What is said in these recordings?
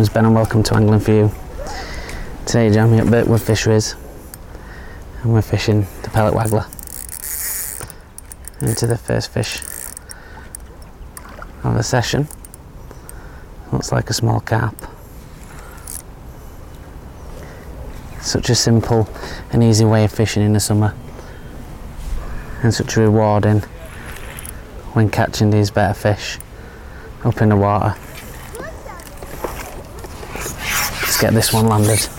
name's Ben and welcome to Angling For You. Today I'm at Birkwood Fisheries and we're fishing the Pellet Waggler into the first fish of the session. Looks like a small carp. Such a simple and easy way of fishing in the summer, and such a rewarding when catching these better fish up in the water. Let's get this one landed.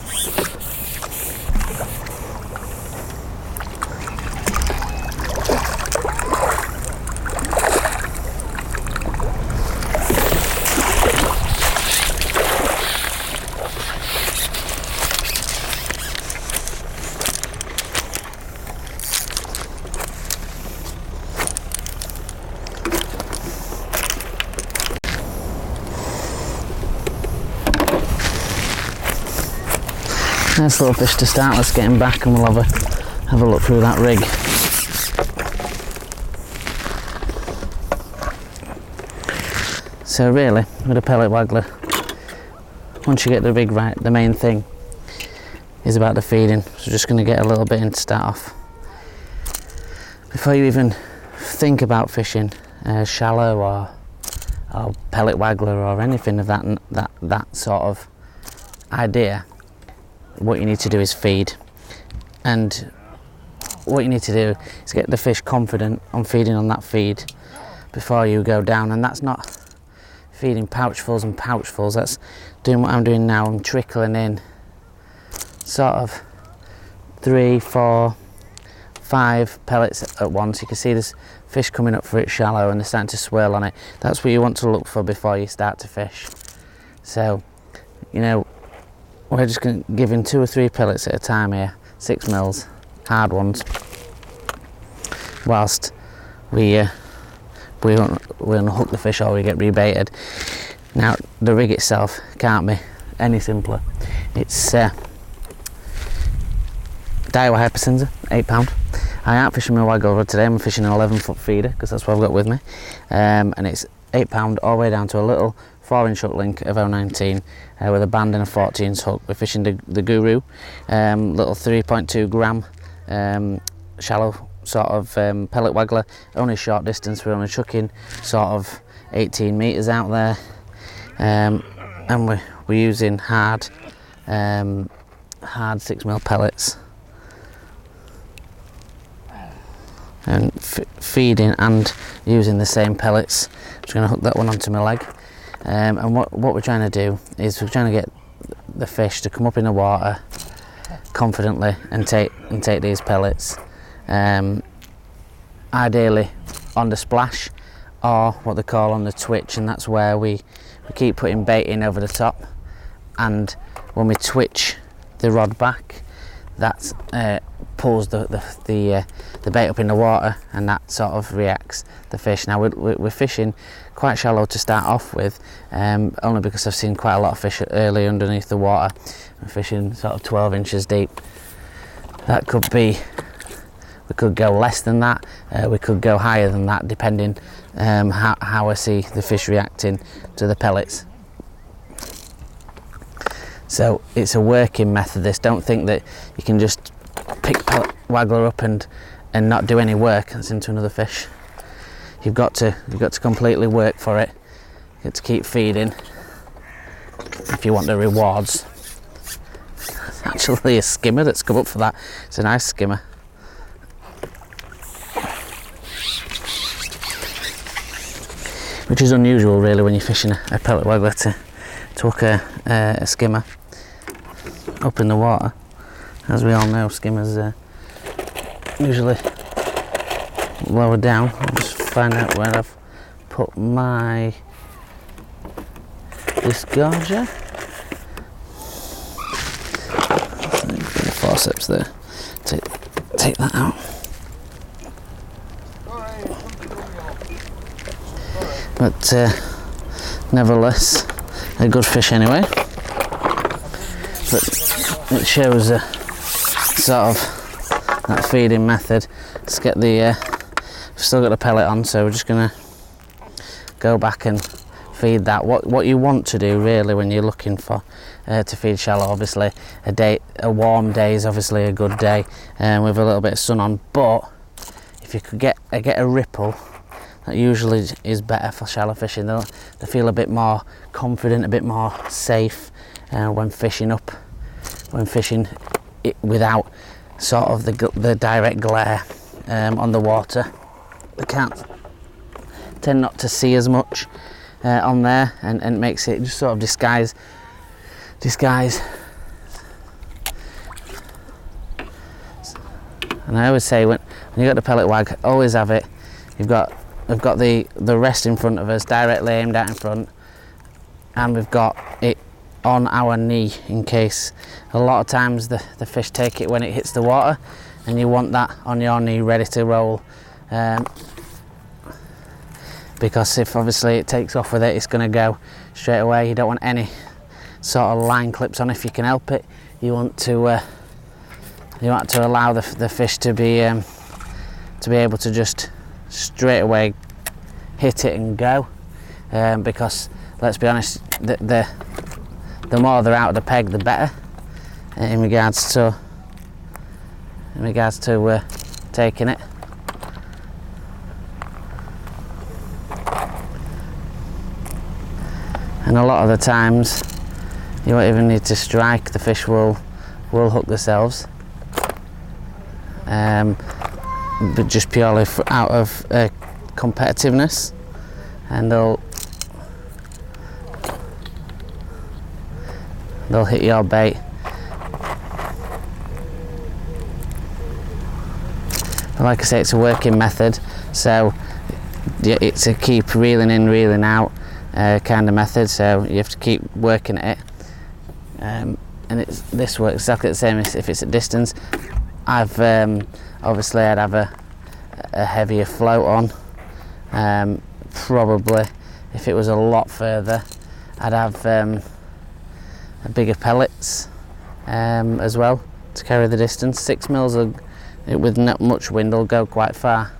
Nice little fish to start. Let's get him back and we'll have a look through that rig. So really, with a pellet waggler, once you get the rig right, the main thing is about the feeding. So just going to get a little bit in to start off. Before you even think about fishing shallow or pellet waggler or anything of that sort of idea, what you need to do is feed, and what you need to do is get the fish confident on feeding on that feed before you go down. And that's not feeding pouchfuls and pouchfuls, that's doing what I'm doing now. I'm trickling in sort of 3, 4, 5 pellets at once. You can see this fish coming up for it shallow and they're starting to swirl on it. That's what you want to look for before you start to fish. So, you know, we're just going to give him 2 or 3 pellets at a time here, 6 mils, hard ones, whilst we unhook the fish or we get rebaited. Now the rig itself can't be any simpler. It's Daiwa Hypersenser, £8. I aren't fishing my Waggler today. I'm fishing an 11-foot feeder because that's what I've got with me, and it's £8 all the way down to a little 4-inch hook link of 019 with a band and a 40-inch hook. We're fishing the Guru, little 3.2 gram shallow sort of pellet waggler, only a short distance. We're only chucking sort of 18 metres out there, and we're using hard 6mm pellets, and feeding and using the same pellets. I'm just going to hook that one onto my leg. And what we're trying to do is we're trying to get the fish to come up in the water confidently and take these pellets, ideally on the splash or what they call on the twitch, and that's where we keep putting bait in over the top, and when we twitch the rod back, that pulls the bait up in the water, and that sort of reacts the fish. Now we're fishing quite shallow to start off with, only because I've seen quite a lot of fish early underneath the water. I'm fishing sort of 12 inches deep. That could be, we could go less than that, we could go higher than that, depending how I see the fish reacting to the pellets. So it's a working method, this. Don't think that you can just pick pellet waggler up and not do any work. That's into another fish. You've got to completely work for it. You have to keep feeding if you want the rewards. It's actually a skimmer that's come up for that. It's a nice skimmer. Which is unusual really when you're fishing a pellet waggler to hook a skimmer up in the water. As we all know, skimmers usually lower down. I'll just find out where I've put my disgorger. The forceps there. Take that out. But nevertheless, a good fish anyway. But it shows sort of that feeding method. Let's get the, we've still got the pellet on, so we're just going to go back and feed that. What you want to do really when you're looking for to feed shallow, obviously a warm day is obviously a good day with a little bit of sun on, but if you could get a ripple, that usually is better for shallow fishing. They feel a bit more confident, a bit more safe when fishing it without sort of the direct glare on the water. They tend not to see as much on there, and makes it just sort of disguise. And I always say when you got the pellet wag, always have it. We've got the rest in front of us, directly aimed out in front, and we've got it on our knee in case. A lot of times the fish take it when it hits the water, and you want that on your knee ready to roll, because if obviously it takes off with it, it's going to go straight away. You don't want any sort of line clips on if you can help it. You want to allow the fish to be able to just straight away hit it and go, because let's be honest, the more they're out of the peg, the better in regards to taking it. And a lot of the times you won't even need to strike, the fish will hook themselves, but just purely out of competitiveness, and they'll hit your bait. But like I say, it's a working method, so it's a keep reeling in, reeling out kind of method, so you have to keep working at it, and this works exactly the same as if it's at distance. I've obviously I'd have a heavier float on, probably if it was a lot further I'd have bigger pellets as well to carry the distance. 6 mils with not much wind will go quite far.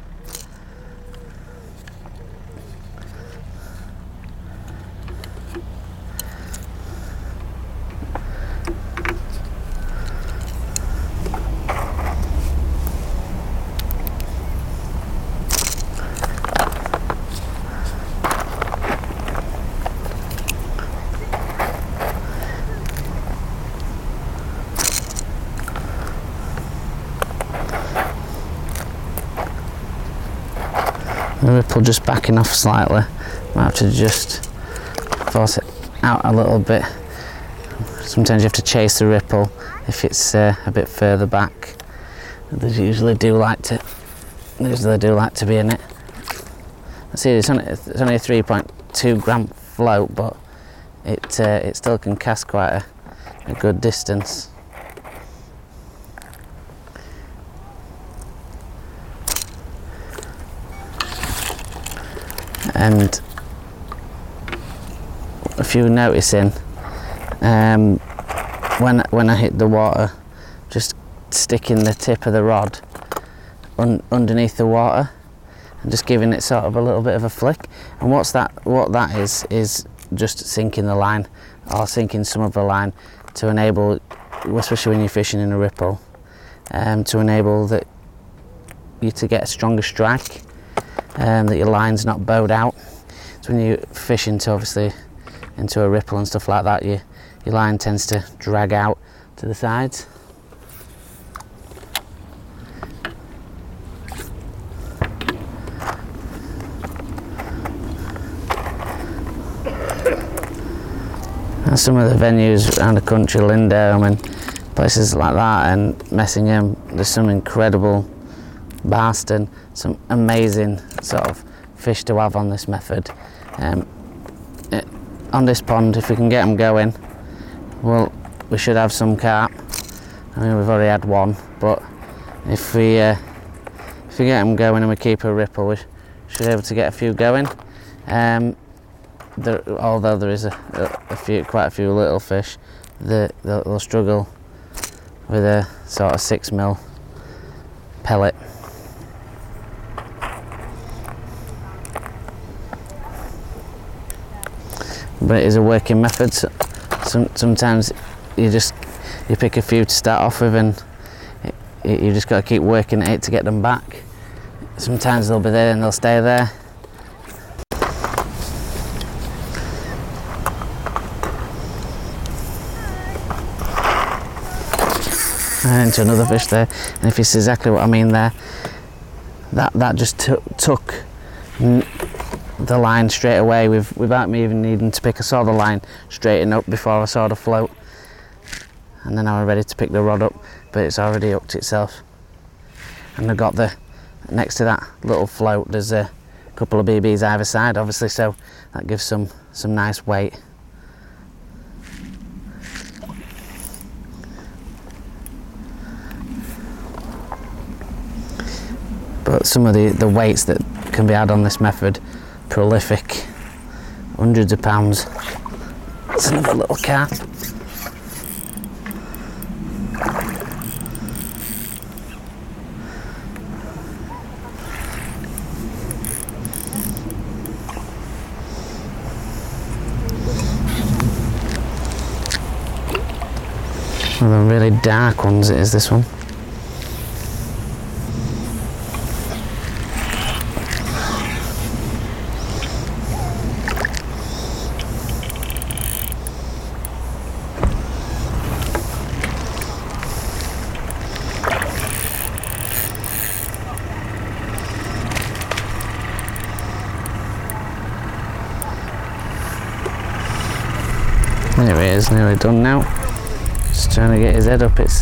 The ripple just backing off slightly, might have to just force it out a little bit. Sometimes you have to chase the ripple if it's a bit further back. They usually do like to be in it. See, it's only a 3.2 gram float, but it still can cast quite a good distance. And if you're noticing, when I hit the water, just sticking the tip of the rod underneath the water and just giving it sort of a little bit of a flick. And what that is just sinking the line, or sinking some of the line, to enable, especially when you're fishing in a ripple, to enable you to get a stronger strike. That your line's not bowed out. So when you fish into a ripple and stuff like that, your line tends to drag out to the sides. And some of the venues around the country, Lindholme and places like that, and Messingham, there's some incredible Barston, some amazing sort of fish to have on this method. On this pond, if we can get them going, well, we should have some carp. I mean, we've already had one, but if we get them going and we keep a ripple, we should be able to get a few going. Although there is quite a few little fish, they'll struggle with a sort of 6 mil pellet. but it is a working method. So sometimes you pick a few to start off with, and you just got to keep working at it to get them back. Sometimes they'll be there and they'll stay there. And into another fish there, and if you see exactly what I mean there, that just took the line straight away without me even needing to pick. I saw the line straighten up before I saw the float, and then I was ready to pick the rod up, but it's already hooked itself. And I got next to that little float, there's a couple of BBs either side, obviously, so that gives some nice weight. But some of the weights that can be had on this method, prolific, hundreds of pounds. That's another little carp. One of the really dark ones it is, this one. There he is, nearly done now. Just trying to get his head up. It's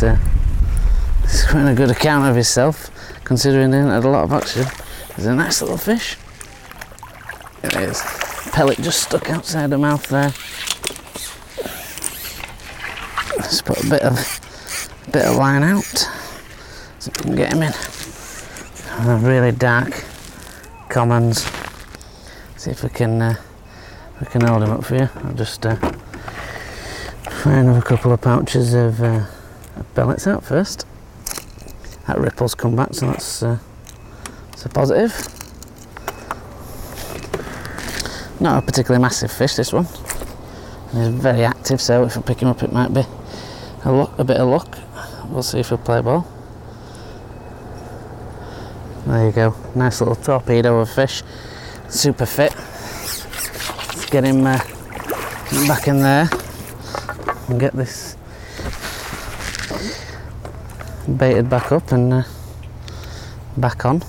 quite a good account of himself, considering he had a lot of oxygen. There's a nice little fish. There it is. Pellet just stuck outside the mouth there. Let's put a bit of line out, so we can get him in. And really dark commons. See if we can hold him up for you. I'll just try another couple of pouches of pellets out first. That ripple's come back, so that's a positive. Not a particularly massive fish, this one. And he's very active, so if I pick him up, it might be a bit of luck. We'll see if he'll play ball. There you go, nice little torpedo of a fish, super fit. Let's get him back in there and get this baited back up and back on.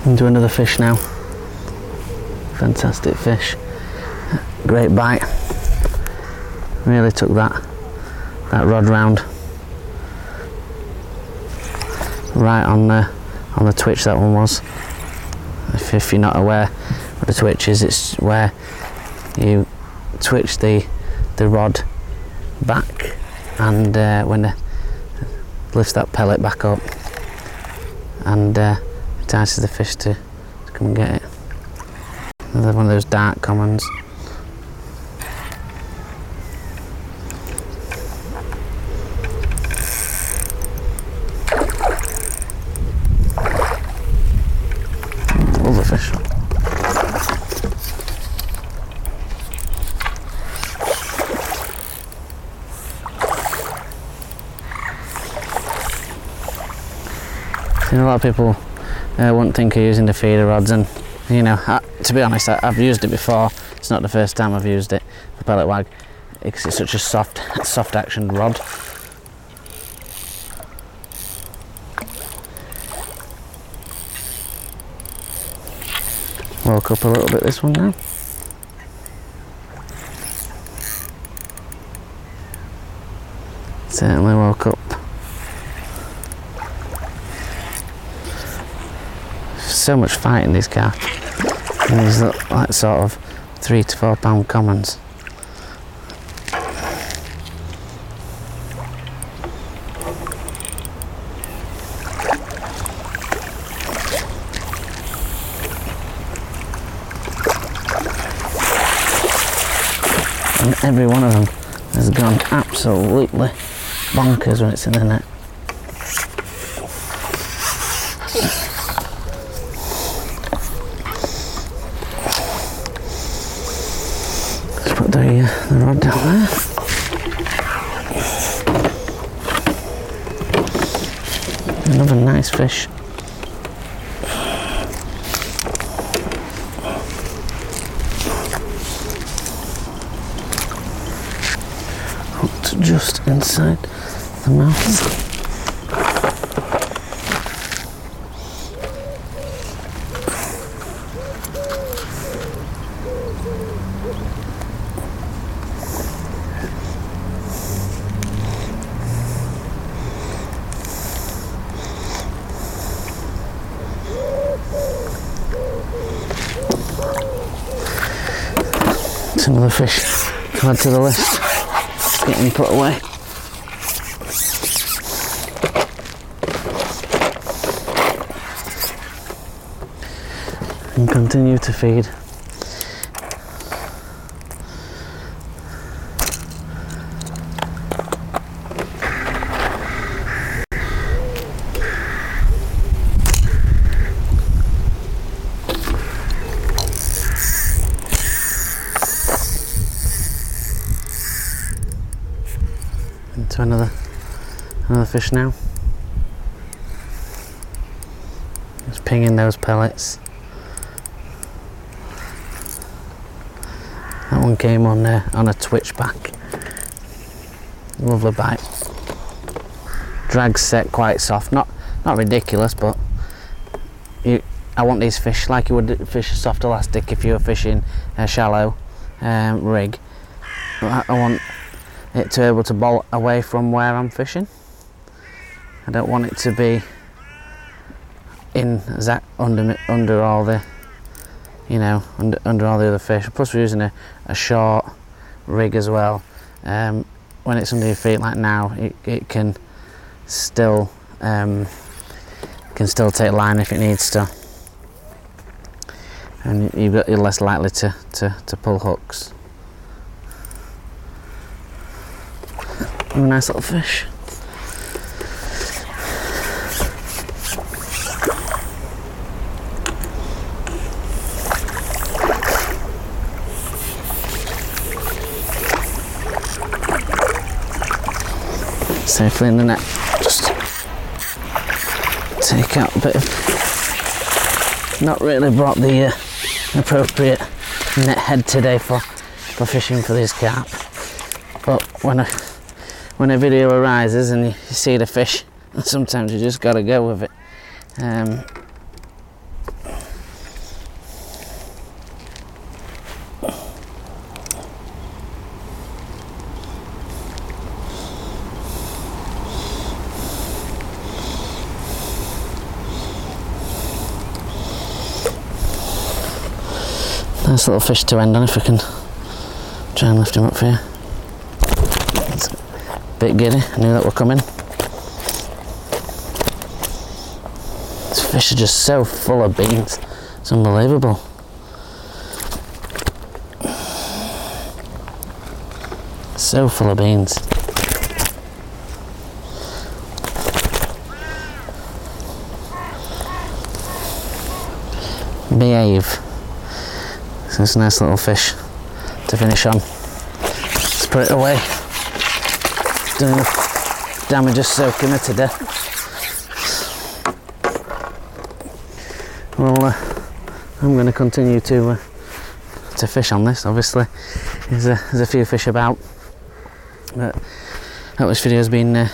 Into another fish now. Fantastic fish. Great bite. Really took that rod round. Right on the twitch that one was. If you're not aware what the twitch is, it's where you twitch the rod back, and when it lifts that pellet back up, and entices the fish to come and get it. Another one of those dark commons. Other fish. A lot of people wouldn't think of using the feeder rods, and you know, to be honest, I've used it before. It's not the first time I've used it, the pellet wag, because it's such a soft actioned rod. Woke up a little bit this one now. Certainly woke up. So much fight in these carp. And these look like sort of 3 to 4 pound commons. And every one of them has gone absolutely bonkers when it's in the net. Let's put the rod down there. Another nice fish. Hooked just inside the mouth. It's another fish to add to the list. It's getting put away. And continue to feed. Into another fish now. Just pinging those pellets. That one came on a twitch back. Lovely bite. Drag's set quite soft, not ridiculous, but I want these fish like you would fish a soft elastic if you were fishing a shallow rig. I want it to be able to bolt away from where I'm fishing. I don't want it to be in under all the, you know, under all the other fish. Plus we're using a short rig as well. When it's under your feet like now, it can still take line if it needs to, and you're less likely to pull hooks. A nice little fish. Safely in the net. Just take out a bit of. Not really brought the appropriate net head today for fishing for these carp, but when a video arises and you see the fish, sometimes you just gotta go with it. Nice little fish to end on if we can try and lift him up for you. It's a bit giddy, I knew that were coming. These fish are just so full of beans, it's unbelievable. So full of beans. Behave. So it's a nice little fish to finish on. Let's put it away. Doing enough damage just soaking her to death. Well, I'm going to continue to fish on this. Obviously, there's a few fish about, but I hope this video has been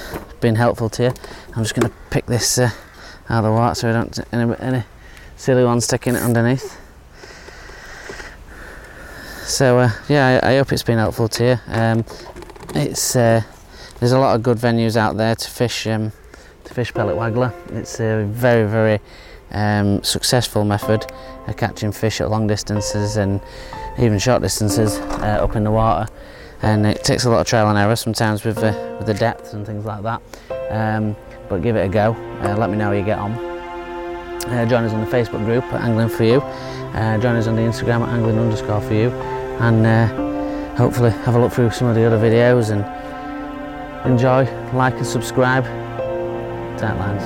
helpful to you. I'm just going to pick this out of the water so I don't any silly ones sticking it underneath. So yeah, I hope it's been helpful to you. There's a lot of good venues out there to fish pellet waggler. It's a very, very successful method of catching fish at long distances and even short distances up in the water, and it takes a lot of trial and error sometimes with the depth and things like that, but give it a go. Let me know how you get on. Join us on the Facebook group at Angling For You, join us on the Instagram at angling_for_you, and hopefully have a look through some of the other videos and enjoy, like and subscribe. Tight lines.